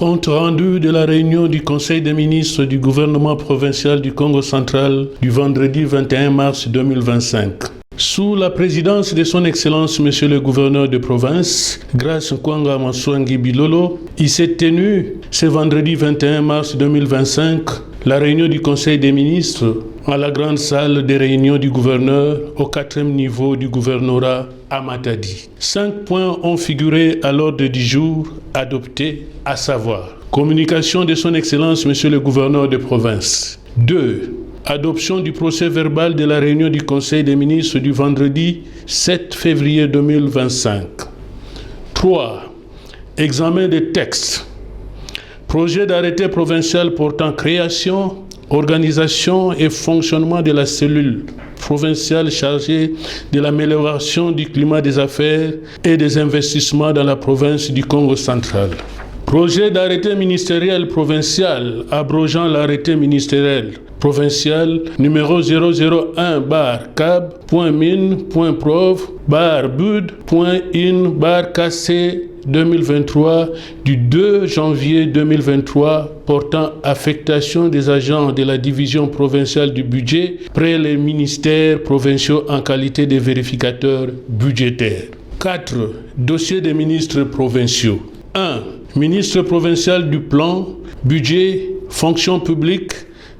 Compte rendu de la réunion du Conseil des ministres du gouvernement provincial du Congo central du vendredi 21 mars 2025. Sous la présidence de son Excellence Monsieur le gouverneur de province, Grace Nkwanga Maswangi Bilolo, il s'est tenu ce vendredi 21 mars 2025 la réunion du Conseil des ministres à la grande salle des réunions du gouverneur au 4e niveau du gouvernorat à Matadi. 5 points ont figuré à l'ordre du jour adopté, à savoir communication de son Excellence Monsieur le gouverneur de province. 2. Adoption du procès verbal de la réunion du Conseil des ministres du vendredi 7 février 2025. 3. Examen des textes. Projet d'arrêté provincial portant création, organisation et fonctionnement de la cellule provinciale chargée de l'amélioration du climat des affaires et des investissements dans la province du Congo central. Projet d'arrêté ministériel provincial abrogeant l'arrêté ministériel provincial numéro 001-CAB.min.prov/bud.in/KC 2023 du 2 janvier 2023 portant affectation des agents de la division provinciale du budget près les ministères provinciaux en qualité de vérificateurs budgétaires. 4. Dossier des ministres provinciaux. 1. Ministre provincial du plan, budget, fonction publique,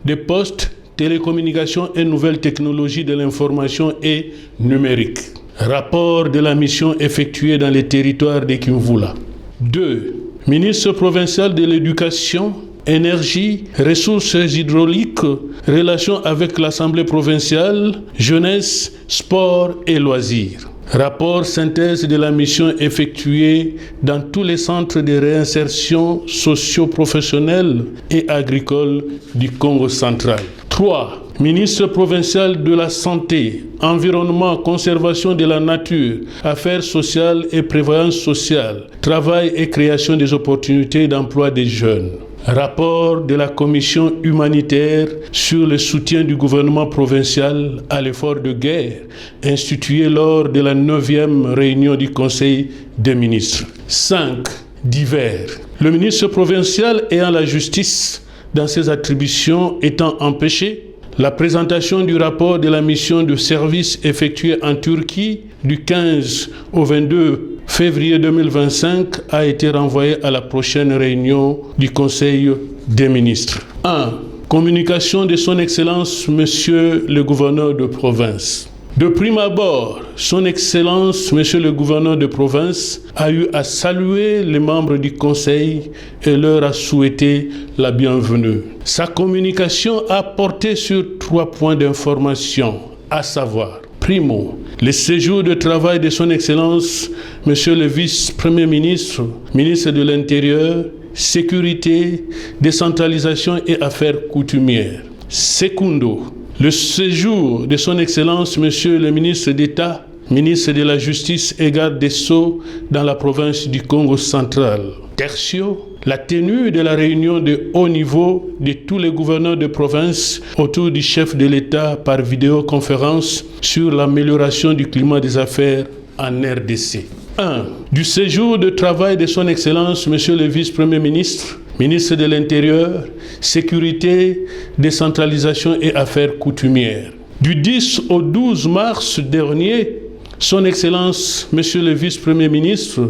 des postes, télécommunications et nouvelles technologies de l'information et numérique. Rapport de la mission effectuée dans les territoires de Kimvula. 2. Ministre provincial de l'éducation, énergie, ressources hydrauliques, relations avec l'Assemblée provinciale, jeunesse, sport et loisirs. Rapport synthèse de la mission effectuée dans tous les centres de réinsertion socio-professionnelle et agricole du Congo central. 3. Ministre provincial de la Santé, Environnement, Conservation de la Nature, Affaires sociales et Prévoyance sociale, Travail et création des opportunités d'emploi des jeunes. Rapport de la commission humanitaire sur le soutien du gouvernement provincial à l'effort de guerre institué lors de la 9e réunion du Conseil des ministres. 5. Divers. Le ministre provincial ayant la justice dans ses attributions étant empêché, la présentation du rapport de la mission de service effectuée en Turquie du 15 au 22 février 2025 a été renvoyée à la prochaine réunion du Conseil des ministres. 1. Communication de son Excellence Monsieur le gouverneur de province. De prime abord, son Excellence Monsieur le gouverneur de province a eu à saluer les membres du Conseil et leur a souhaité la bienvenue. Sa communication a porté sur 3 points d'information, à savoir: Primo, le séjour de travail de son Excellence Monsieur le vice-premier ministre, ministre de l'Intérieur, Sécurité, Décentralisation et Affaires coutumières. Secundo, le séjour de son Excellence Monsieur le ministre d'État, ministre de la Justice et garde des Sceaux dans la province du Congo central. Tertio, la tenue de la réunion de haut niveau de tous les gouverneurs de province autour du chef de l'État par vidéoconférence sur l'amélioration du climat des affaires en RDC. 1. Du séjour de travail de son Excellence Monsieur le vice-premier ministre, ministre de l'Intérieur, Sécurité, Décentralisation et Affaires coutumières. Du 10 au 12 mars dernier, son Excellence Monsieur le vice-premier ministre,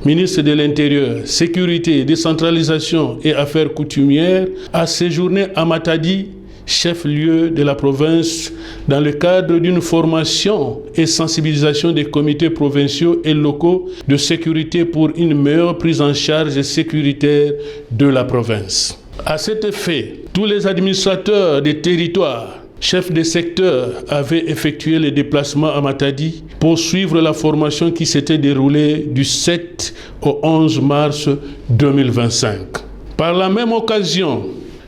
ministre de l'Intérieur, Sécurité, Décentralisation et Affaires coutumières, a séjourné à Matadi, chef-lieu de la province, dans le cadre d'une formation et sensibilisation des comités provinciaux et locaux de sécurité pour une meilleure prise en charge sécuritaire de la province. À cet effet, tous les administrateurs des territoires, chefs de secteur, avaient effectué les déplacements à Matadi pour suivre la formation qui s'était déroulée du 7 au 11 mars 2025. Par la même occasion,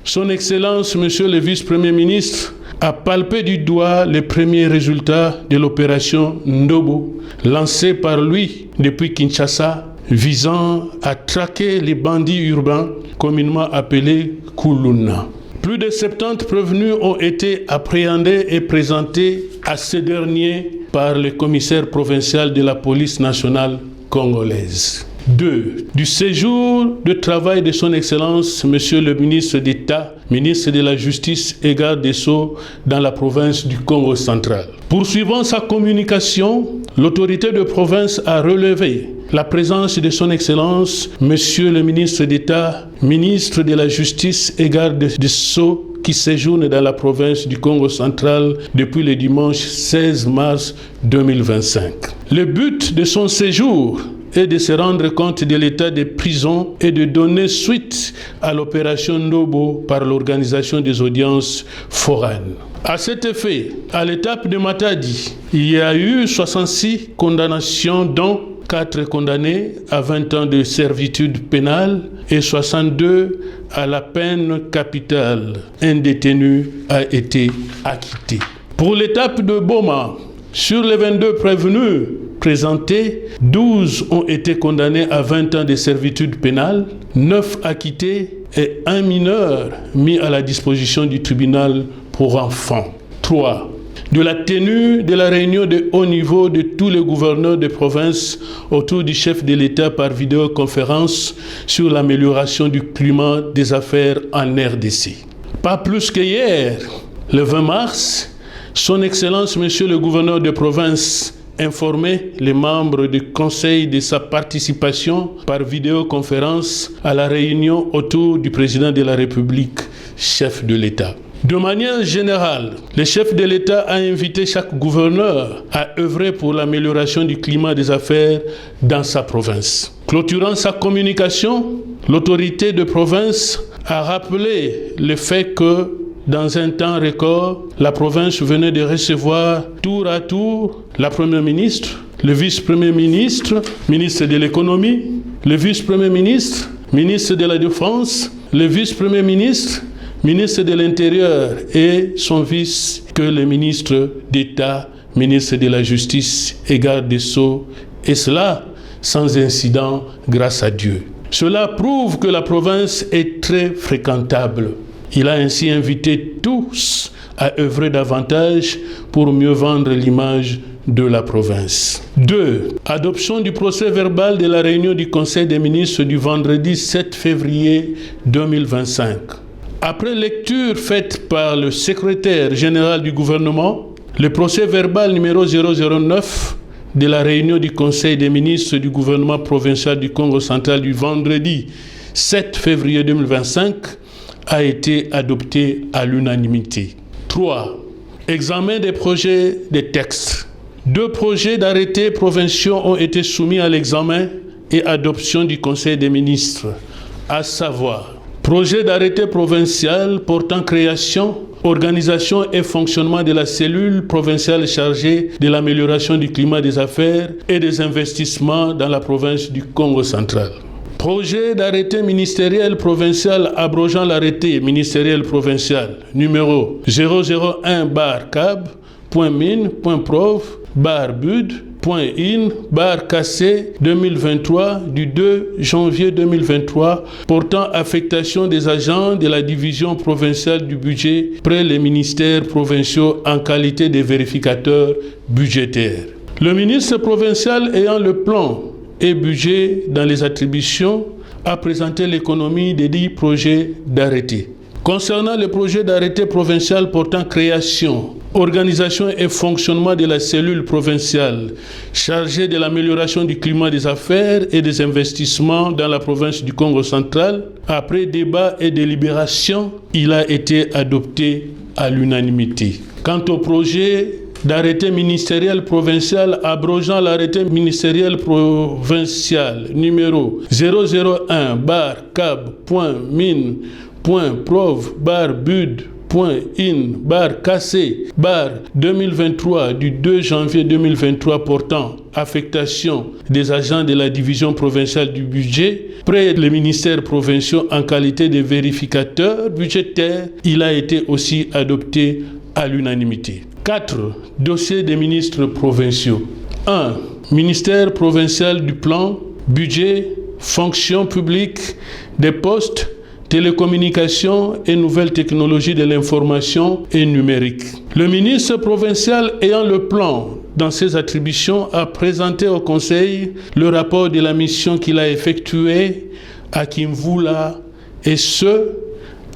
son Excellence, Monsieur le vice-premier ministre, a palpé du doigt les premiers résultats de l'opération Ndobo, lancée par lui depuis Kinshasa, visant à traquer les bandits urbains, communément appelés Kuluna. Plus de 70 prévenus ont été appréhendés et présentés à ces derniers par le commissaire provincial de la police nationale congolaise. 2. Du séjour de travail de son Excellence, Monsieur le ministre d'État, ministre de la Justice et garde des Sceaux dans la province du Congo central. Poursuivant sa communication, l'autorité de province a relevé la présence de son Excellence, Monsieur le ministre d'État, ministre de la Justice et garde des Sceaux, qui séjourne dans la province du Congo central depuis le dimanche 16 mars 2025. Le but de son séjour est de se rendre compte de l'état des prisons et de donner suite à l'opération Nobo par l'organisation des audiences foraines. À cet effet, à l'étape de Matadi, il y a eu 66 condamnations, dont 4 condamnés à 20 ans de servitude pénale et 62 à la peine capitale. Un détenu a été acquitté. Pour l'étape de Boma, sur les 22 prévenus présentés, 12 ont été condamnés à 20 ans de servitude pénale, 9 acquittés et 1 mineur mis à la disposition du tribunal pour enfants. 3. De la tenue de la réunion de haut niveau de tous les gouverneurs de province autour du chef de l'État par vidéoconférence sur l'amélioration du climat des affaires en RDC. Pas plus qu'hier, le 20 mars, son Excellence, Monsieur le gouverneur de province, informait les membres du Conseil de sa participation par vidéoconférence à la réunion autour du président de la République, chef de l'État. De manière générale, le chef de l'État a invité chaque gouverneur à œuvrer pour l'amélioration du climat des affaires dans sa province. Clôturant sa communication, l'autorité de province a rappelé le fait que, dans un temps record, la province venait de recevoir tour à tour la Première ministre, le vice-premier ministre, ministre de l'économie, le vice-premier ministre, ministre de la Défense, le vice-premier ministre, ministre de l'Intérieur et son vice, que le ministre d'État, ministre de la Justice et garde des Sceaux, et cela sans incident grâce à Dieu. Cela prouve que la province est très fréquentable. Il a ainsi invité tous à œuvrer davantage pour mieux vendre l'image de la province. 2. Adoption du procès verbal de la réunion du Conseil des ministres du vendredi 7 février 2025. Après lecture faite par le secrétaire général du gouvernement, le procès verbal numéro 009 de la réunion du Conseil des ministres du gouvernement provincial du Congo central du vendredi 7 février 2025 a été adopté à l'unanimité. 3. Examen des projets de textes. 2 projets d'arrêtés provinciaux ont été soumis à l'examen et adoption du Conseil des ministres, à savoir projet d'arrêté provincial portant création, organisation et fonctionnement de la cellule provinciale chargée de l'amélioration du climat des affaires et des investissements dans la province du Congo central. Projet d'arrêté ministériel provincial abrogeant l'arrêté ministériel provincial numéro 001-CAB.min.prov/bud.in/KC 2023 du 2 janvier 2023 portant affectation des agents de la division provinciale du budget près les ministères provinciaux en qualité de vérificateurs budgétaires. Le ministre provincial ayant le plan et budget dans les attributions a présenté l'économie des 10 projets d'arrêté. Concernant le projet d'arrêté provincial portant création, organisation et fonctionnement de la cellule provinciale chargée de l'amélioration du climat des affaires et des investissements dans la province du Congo central, après débat et délibération, il a été adopté à l'unanimité. Quant au projet d'arrêté ministériel provincial abrogeant l'arrêté ministériel provincial numéro 001-CAB.min.prov/bud.in/KC/2023 du 2 janvier 2023 portant affectation des agents de la division provinciale du budget près les ministères provinciaux en qualité de vérificateurs budgétaires, il a été aussi adopté à l'unanimité. 4. Dossier des ministres provinciaux. 1. Ministère provincial du plan, budget, fonction publique, des postes, télécommunications et nouvelles technologies de l'information et numérique. Le ministre provincial ayant le plan dans ses attributions, a présenté au Conseil le rapport de la mission qu'il a effectuée à Kimvula, et ce,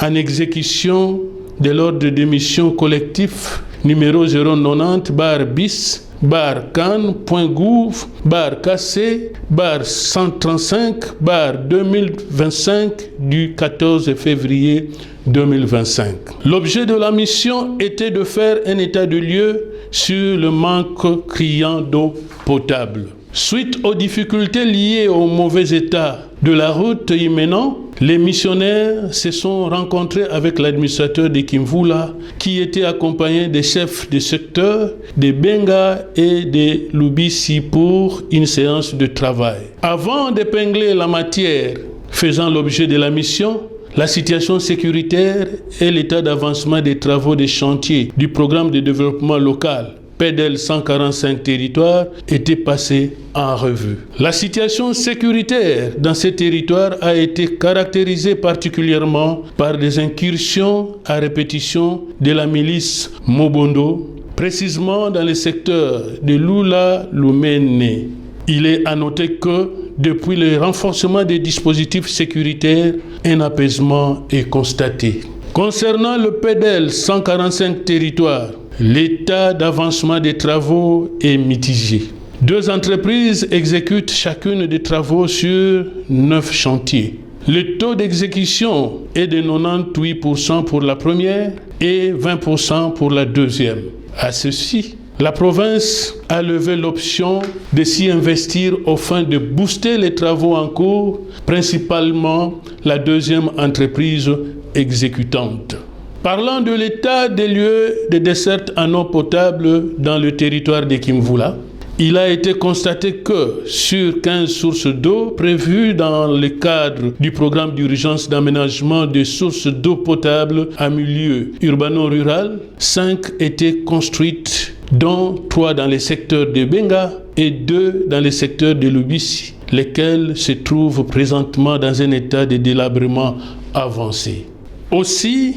en exécution de l'ordre de mission collectif numéro 090-bis-can.gouv-kc-135-2025 du 14 février 2025. L'objet de la mission était de faire un état de lieu sur le manque criant d'eau potable. Suite aux difficultés liées au mauvais état de la route y menant, les missionnaires se sont rencontrés avec l'administrateur de Kimvula, qui était accompagné des chefs de secteur, des Benga et des Lubisi pour une séance de travail. Avant d'épingler la matière faisant l'objet de la mission, la situation sécuritaire et l'état d'avancement des travaux des chantiers du programme de développement local PEDEL 145 territoires était passée en revue. La situation sécuritaire dans ces territoires a été caractérisée particulièrement par des incursions à répétition de la milice Mobondo, précisément dans le secteur de Lula-Lumene. Il est à noter que depuis le renforcement des dispositifs sécuritaires, un apaisement est constaté. Concernant le PEDEL 145 territoires, l'état d'avancement des travaux est mitigé. 2 entreprises exécutent chacune des travaux sur 9 chantiers. Le taux d'exécution est de 98% pour la première et 20% pour la deuxième. À ceci, la province a levé l'option de s'y investir aux fins de booster les travaux en cours, principalement la deuxième entreprise exécutante. Parlant de l'état des lieux de desserte en eau potable dans le territoire de Kimvula, il a été constaté que sur 15 sources d'eau prévues dans le cadre du programme d'urgence d'aménagement des sources d'eau potable en milieu urbano-rural, 5 étaient construites, dont 3 dans les secteurs de Benga et 2 dans les secteurs de Lubisi, lesquels se trouvent présentement dans un état de délabrement avancé. Aussi,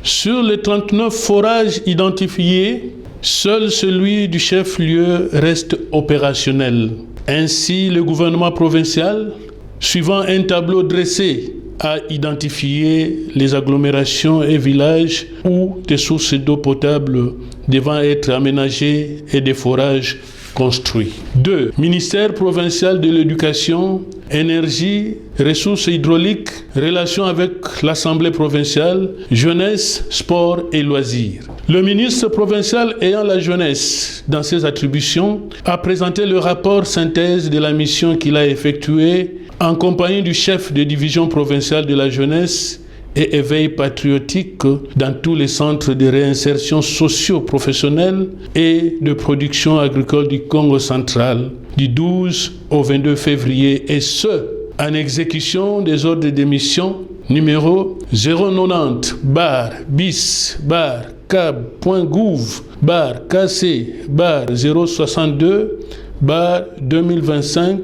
sur les 39 forages identifiés, seul celui du chef-lieu reste opérationnel. Ainsi, le gouvernement provincial, suivant un tableau dressé, a identifié les agglomérations et villages où des sources d'eau potable devant être aménagées et des forages construits. 2. Ministère provincial de l'éducation, énergie, ressources hydrauliques, relations avec l'Assemblée provinciale, jeunesse, sport et loisirs. Le ministre provincial ayant la jeunesse dans ses attributions a présenté le rapport synthèse de la mission qu'il a effectuée en compagnie du chef de division provinciale de la jeunesse et éveil patriotique dans tous les centres de réinsertion socio-professionnelle et de production agricole du Congo central du 12 au 22 février et ce, en exécution des ordres de mission numéro 090-bis-cab.gouv-kc-062-2025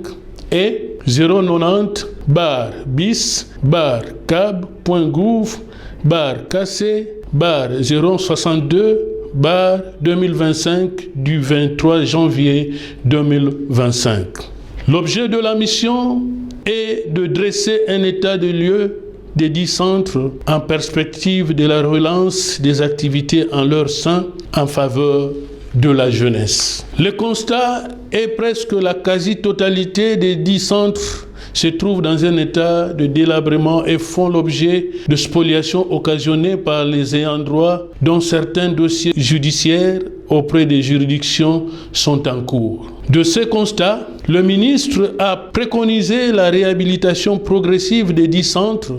et 090-bis-cab.gouv-kc-062-2025 du 23 janvier 2025. L'objet de la mission est de dresser un état de lieu des 10 centres en perspective de la relance des activités en leur sein en faveur de la jeunesse. Le constat est presque la quasi-totalité des 10 centres se trouvent dans un état de délabrement et font l'objet de spoliations occasionnées par les ayants droit, dont certains dossiers judiciaires auprès des juridictions sont en cours. De ce constat, le ministre a préconisé la réhabilitation progressive des 10 centres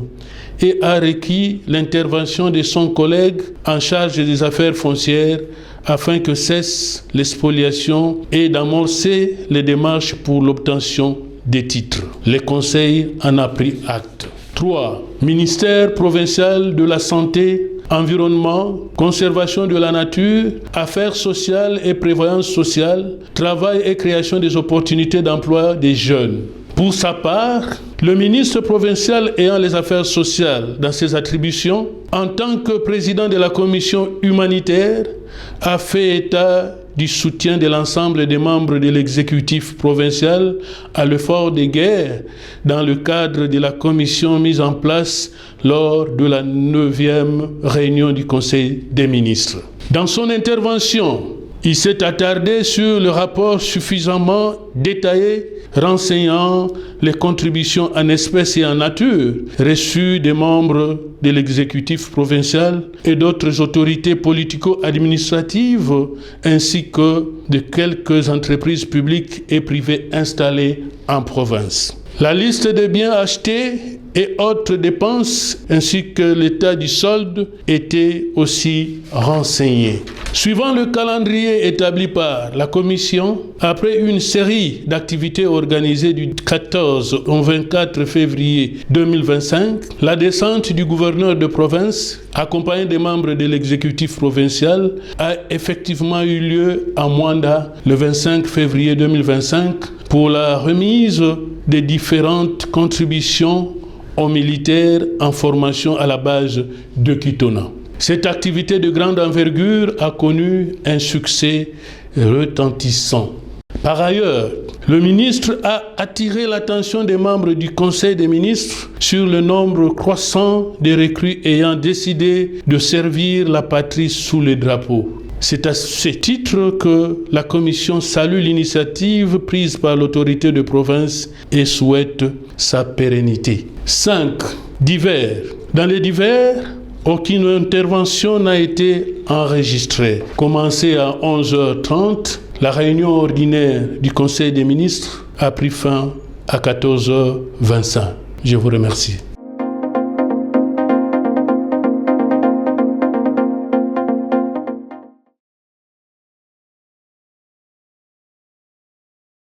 et a requis l'intervention de son collègue en charge des affaires foncières afin que cesse les spoliations et d'amorcer les démarches pour l'obtention des titres. Le Conseil en a pris acte. 3. Ministère provincial de la Santé, Environnement, Conservation de la Nature, Affaires sociales et Prévoyance sociale, Travail et création des opportunités d'emploi des jeunes. Pour sa part, le ministre provincial ayant les affaires sociales dans ses attributions, en tant que président de la commission humanitaire, a fait état du soutien de l'ensemble des membres de l'exécutif provincial à l'effort de guerre dans le cadre de la commission mise en place lors de la 9e réunion du Conseil des ministres. Dans son intervention, il s'est attardé sur le rapport suffisamment détaillé renseignant les contributions en espèces et en nature reçues des membres de l'exécutif provincial et d'autres autorités politico-administratives ainsi que de quelques entreprises publiques et privées installées en province. La liste des biens achetés et autres dépenses ainsi que l'état du solde étaient aussi renseignés. Suivant le calendrier établi par la Commission, après une série d'activités organisées du 14 au 24 février 2025, la descente du gouverneur de province, accompagné des membres de l'exécutif provincial, a effectivement eu lieu à Mwanda le 25 février 2025 pour la remise des différentes contributions aux militaires en formation à la base de Kitona. Cette activité de grande envergure a connu un succès retentissant. Par ailleurs, le ministre a attiré l'attention des membres du Conseil des ministres sur le nombre croissant de recrues ayant décidé de servir la patrie sous le drapeau. C'est à ce titre que la Commission salue l'initiative prise par l'autorité de province et souhaite sa pérennité. 5. Divers. Dans les divers, aucune intervention n'a été enregistrée. Commencée à 11h30, la réunion ordinaire du Conseil des ministres a pris fin à 14h25. Je vous remercie.